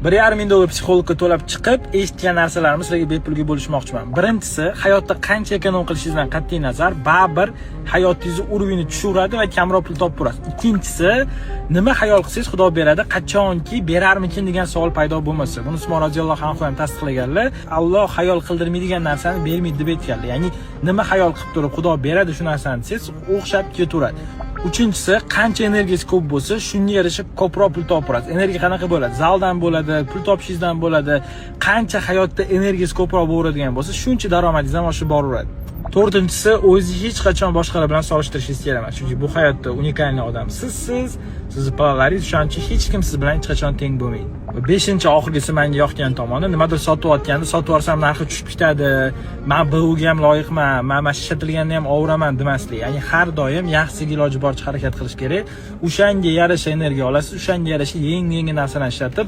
$1,5 ming psixologga to'lab chiqib, eshitgan narsalarimni sizlarga bepulga bo'lishmoqchiman. Birinchisi, hayotda qancha ekonom qilishingizdan qat'iy nazar, baribir hayotingizni urvini tushiradi va kamroq pul topib turasiz. Ikkinchisi, nima xayol qilsangiz Xudo beradi, qachonki berarmikin degan savol paydo bo'lmasa. Buni Usmon roziyallohu anhu ham tasdiqlaganlar. Alloh xayol qildirmaydigan narsani bermaydi deb aytganlar. Ya'ni nima xayol qilib turib Xudo beradi shu narsani desangiz, o'xshab ketaveradi. Uchinchisi, qancha energiyangiz ko'p bo'lsa, shunga yarasha ko'proq pul topasiz. Energiya qanaqa bo'ladi? Zaldan bo'ladi, pul topishingizdan bo'ladi. Qancha hayotda energiyangiz ko'proq bo'ladigan bo'lsa, shuncha daromadingiz ham oshib boraveradi. To'rtinchisi, o'zingizni hech qachon boshqalar bilan solishtirishingiz kerak emas. Chunki bu hayotda unikalniy odam sizsiz, sizni planlaringiz, shuning uchun hech kim siz bilan hech qachon teng bo'lmaydi. Va beshinchi, oxirgisi menga yoqgan tomoni, nimadir sotayotganda sotib olsam narxi tushib ketadi, men BUga ham loyiqman, men ishlatilganni ham ovuraman demaslik. Ya'ni har doim yaxshiga iloji boricha harakat qilish kerak. O'shanga yarasha energiya olasiz, o'shanga yarasha yangi narsalarni ishlatib,